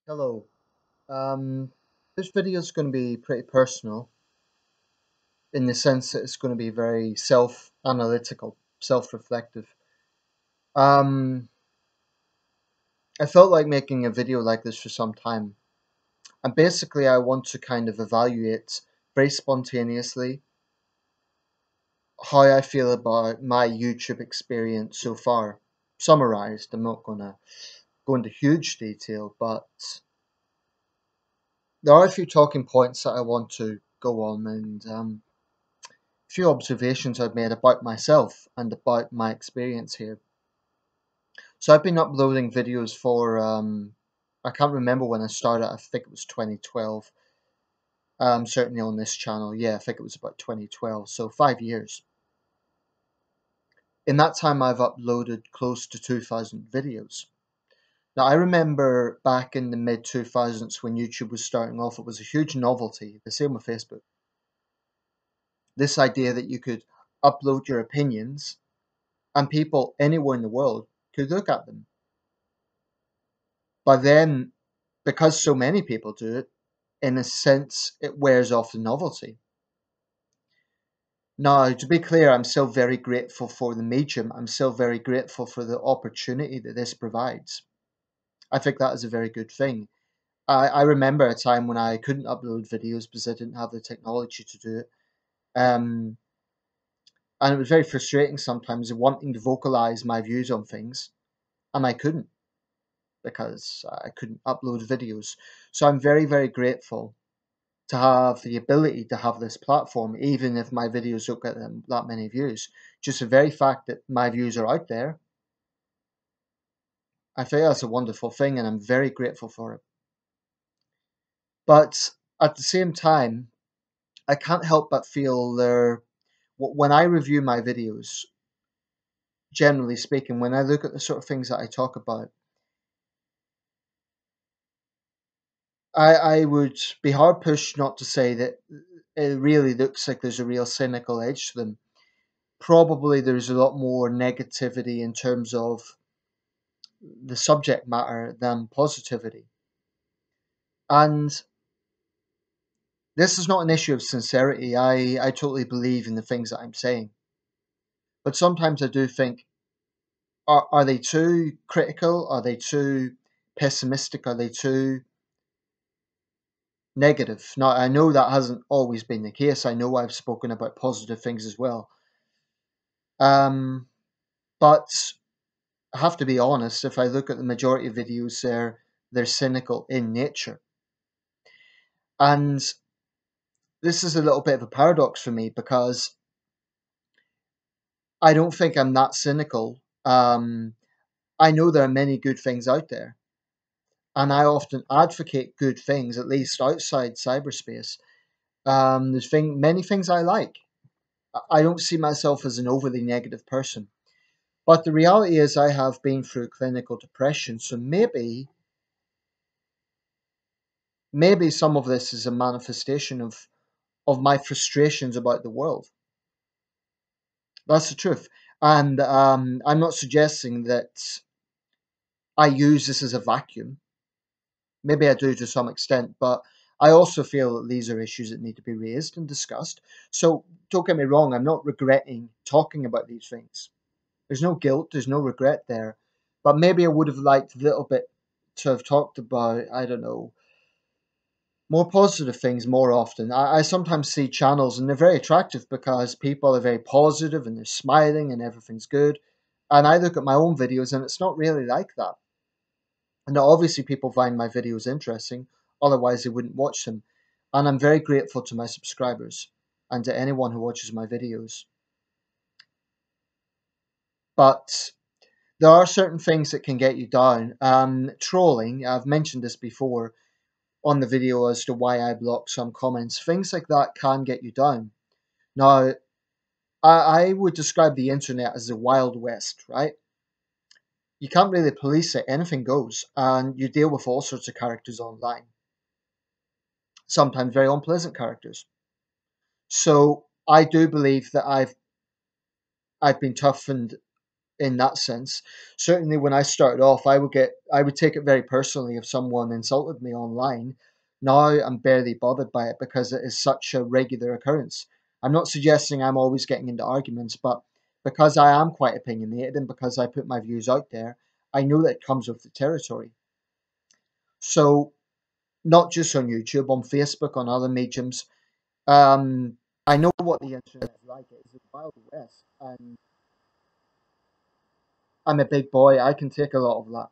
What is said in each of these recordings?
Hello. Um, this video is going to be pretty personal in the sense that it's going to be very self-analytical, self-reflective. Um, I felt like making a video like this for some time, and basically I want to kind of evaluate very spontaneously how I feel about my YouTube experience so far. Summarized. I'm not going to go into huge detail, but there are a few talking points that I want to go on and few observations I've made about myself and about my experience here. So I've been uploading videos for I can't remember when I started. I think it was 2012. Certainly on this channel, yeah, I think it was about 2012. So 5 years. In that time, I've uploaded close to 2,000 videos. Now I remember back in the mid 2000s when YouTube was starting off, it was a huge novelty. The same with Facebook. This idea that you could upload your opinions and people anywhere in the world could look at them. But then, because so many people do it, in a sense, it wears off the novelty. Now, to be clear, I'm still very grateful for the medium. I'm still very grateful for the opportunity that this provides. I think that is a very good thing. I remember a time when I couldn't upload videos because I didn't have the technology to do it. Um, and it was very frustrating sometimes wanting to vocalize my views on things, and I couldn't because I couldn't upload videos. So I'm very, very grateful to have the ability to have this platform, even if my videos don't get that many views. Just the very fact that my views are out there, I think that's a wonderful thing, and I'm very grateful for it. But at the same time, I can't help but feel when I review my videos, generally speaking, when I look at the sort of things that I talk about, I would be hard pushed not to say that it really looks like there's a real cynical edge to them. Probably there's a lot more negativity in terms of the subject matter than positivity. And this is not an issue of sincerity. I totally believe in the things that I'm saying. But sometimes I do think, are they too critical? Are they too pessimistic? Are they too negative? Now, I know that hasn't always been the case. I know I've spoken about positive things as well. But I have to be honest, if I look at the majority of videos, they're cynical in nature. And this is a little bit of a paradox for me because I don't think I'm that cynical. I know there are many good things out there, and I often advocate good things, at least outside cyberspace. Many things I like. I don't see myself as an overly negative person, but the reality is I have been through clinical depression, so maybe some of this is a manifestation of my frustrations about the world. That's the truth. And I'm not suggesting that I use this as a vacuum. Maybe I do to some extent, but I also feel that these are issues that need to be raised and discussed. So don't get me wrong, I'm not regretting talking about these things. There's no guilt, there's no regret there. But maybe I would have liked a little bit to have talked about, I don't know, more positive things more often. I sometimes see channels and they're very attractive because people are very positive and they're smiling and everything's good. And I look at my own videos and it's not really like that. And obviously, people find my videos interesting, otherwise, they wouldn't watch them. And I'm very grateful to my subscribers and to anyone who watches my videos. But there are certain things that can get you down. Trolling, I've mentioned this before on the video as to why I block some comments. Things like that can get you down. Now, I would describe the internet as the Wild West, right? You can't really police it, anything goes, and you deal with all sorts of characters online, sometimes very unpleasant characters. So I do believe that I've been toughened in that sense. Certainly, when I started off, I would take it very personally if someone insulted me online. Now I'm barely bothered by it because it is such a regular occurrence. I'm not suggesting I'm always getting into arguments, but because I am quite opinionated and because I put my views out there, I know that it comes with the territory. So not just on YouTube, on Facebook, on other mediums, I know what the internet is like. It is a wild west, and I'm a big boy. I can take a lot of that.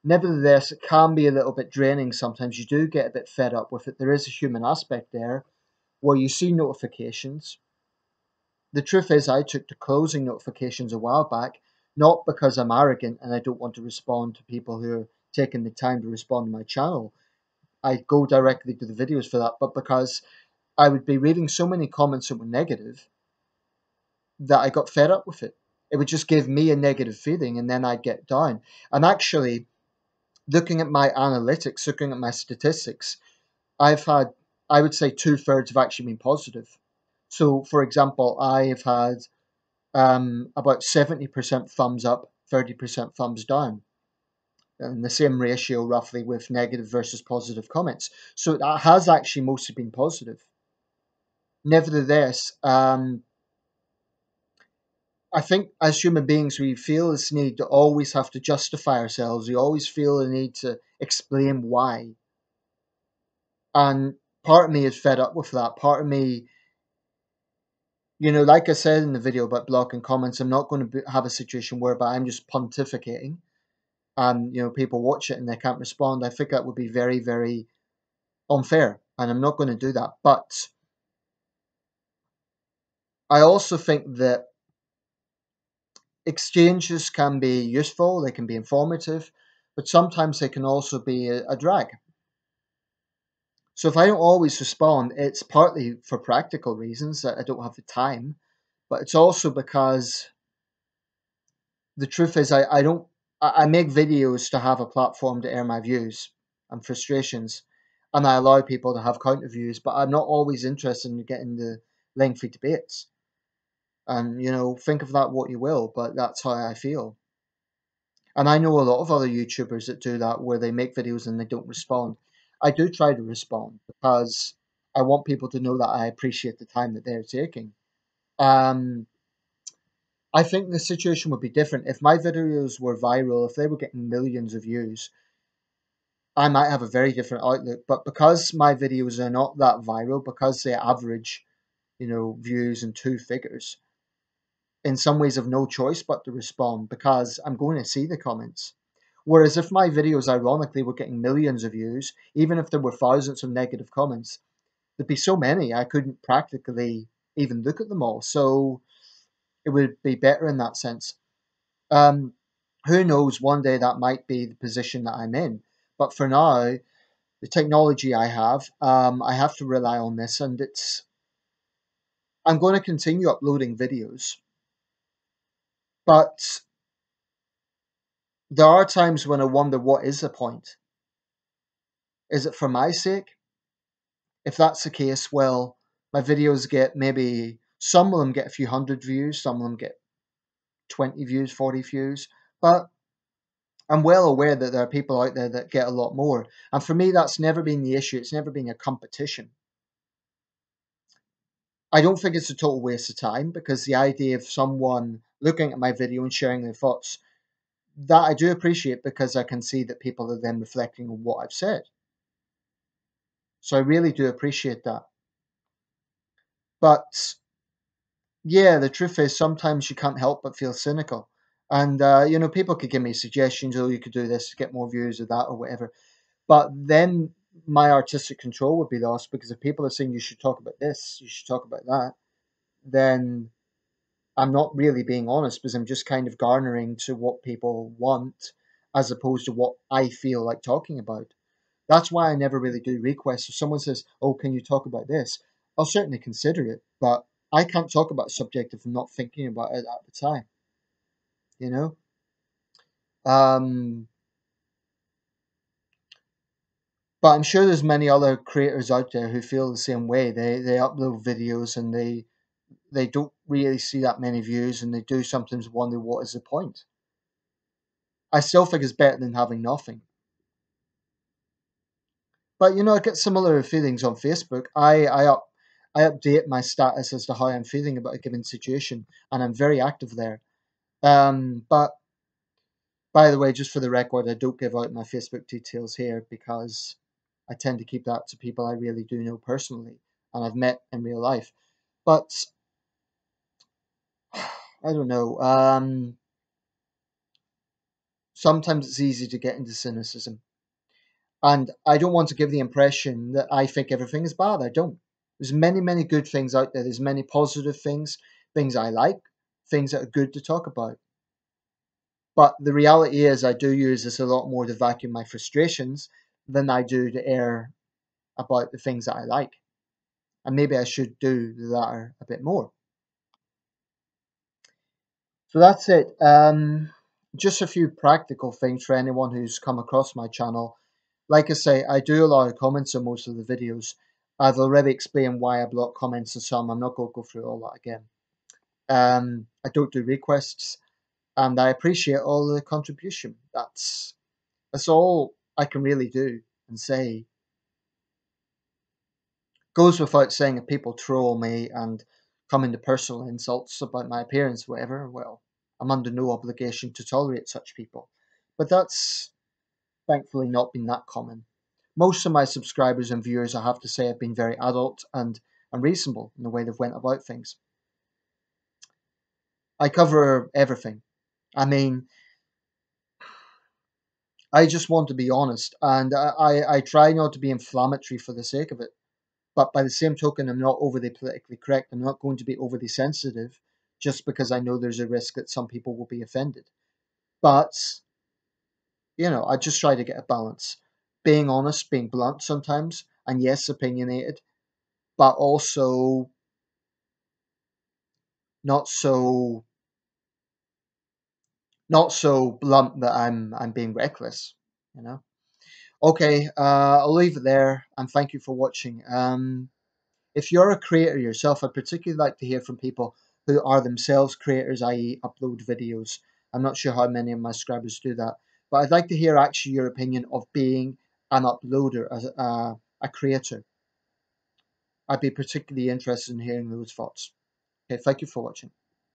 Nevertheless, it can be a little bit draining sometimes. You do get a bit fed up with it. There is a human aspect there where you see notifications. The truth is, I took to closing notifications a while back, not because I'm arrogant and I don't want to respond to people who are taking the time to respond to my channel. I go directly to the videos for that, but because I would be reading so many comments that were negative that I got fed up with it. It would just give me a negative feeling and then I'd get down. And actually, looking at my analytics, looking at my statistics, I've had, I would say, two-thirds have actually been positive. So, for example, I've had about 70% thumbs up, 30% thumbs down, and the same ratio roughly with negative versus positive comments. So that has actually mostly been positive. Nevertheless, I think as human beings, we feel this need to always have to justify ourselves. We always feel the need to explain why. And part of me is fed up with that. Part of me, like I said in the video about blocking comments, I'm not going to have a situation whereby I'm just pontificating and, people watch it and they can't respond. I think that would be very, very unfair. And I'm not going to do that. But I also think that exchanges can be useful, they can be informative, but sometimes they can also be a drag. So if I don't always respond, it's partly for practical reasons that I don't have the time, but it's also because the truth is I don't I make videos to have a platform to air my views and frustrations, and I allow people to have counter views, but I'm not always interested in getting the lengthy debates. And think of that what you will, but that's how I feel. And I know a lot of other YouTubers that do that where they make videos and they don't respond. I do try to respond because I want people to know that I appreciate the time that they're taking. Um, I think the situation would be different if my videos were viral, if they were getting millions of views. I might have a very different outlook, but because my videos are not that viral, because they average, views in two figures, in some ways I've no choice but to respond because I'm going to see the comments. Whereas if my videos, ironically, were getting millions of views, even if there were thousands of negative comments, there'd be so many I couldn't practically even look at them all. So it would be better in that sense. Um, who knows? One day that might be the position that I'm in. But for now, the technology I have to rely on this, and I'm going to continue uploading videos. But there are times when I wonder, what is the point? Is it for my sake? If that's the case, well, my videos get maybe, some of them get a few hundred views, some of them get 20 views, 40 views, but I'm well aware that there are people out there that get a lot more. And for me, that's never been the issue. It's never been a competition. I don't think it's a total waste of time because the idea of someone looking at my video and sharing their thoughts, that I do appreciate because I can see that people are then reflecting on what I've said. So I really do appreciate that. But yeah, the truth is sometimes you can't help but feel cynical. And, people could give me suggestions, oh, you could do this to get more views or that or whatever. But then my artistic control would be lost because if people are saying you should talk about this, you should talk about that, then I'm not really being honest because I'm just kind of garnering to what people want as opposed to what I feel like talking about. That's why I never really do requests. If someone says, oh, can you talk about this? I'll certainly consider it, but I can't talk about a subject if I'm not thinking about it at the time, you know? Um, but I'm sure there's many other creators out there who feel the same way. They upload videos and they don't really see that many views, and they do sometimes wonder what is the point. I still think it's better than having nothing. But I get similar feelings on Facebook. I update my status as to how I'm feeling about a given situation, and I'm very active there. But by the way, just for the record, I don't give out my Facebook details here because I tend to keep that to people I really do know personally and I've met in real life. But I don't know. Sometimes it's easy to get into cynicism. And I don't want to give the impression that I think everything is bad. I don't. There's many, many good things out there. There's many positive things, things I like, things that are good to talk about. But the reality is, I do use this a lot more to vacuum my frustrations than I do to air about the things that I like. And maybe I should do the latter a bit more. So that's it. Just a few practical things for anyone who's come across my channel. Like I say, I do allow comments on most of the videos. I've already explained why I block comments on some. I'm not going to go through all that again. I don't do requests, and I appreciate all the contribution. That's all I can really do and say. Goes without saying, if people troll me and come into personal insults about my appearance, whatever, well, I'm under no obligation to tolerate such people. But that's thankfully not been that common. Most of my subscribers and viewers, I have to say, have been very adult and reasonable in the way they've went about things. I cover everything. I mean, I just want to be honest, and I try not to be inflammatory for the sake of it. But by the same token, I'm not overly politically correct. I'm not going to be overly sensitive just because I know there's a risk that some people will be offended. But, I just try to get a balance. Being honest, being blunt sometimes, and yes, opinionated, but also not so not so blunt that I'm being reckless, you know. Okay, I'll leave it there, and thank you for watching. If you're a creator yourself, I'd particularly like to hear from people who are themselves creators, i.e., upload videos. I'm not sure how many of my subscribers do that, but I'd like to hear actually your opinion of being an uploader, as a creator. I'd be particularly interested in hearing those thoughts. Okay, thank you for watching.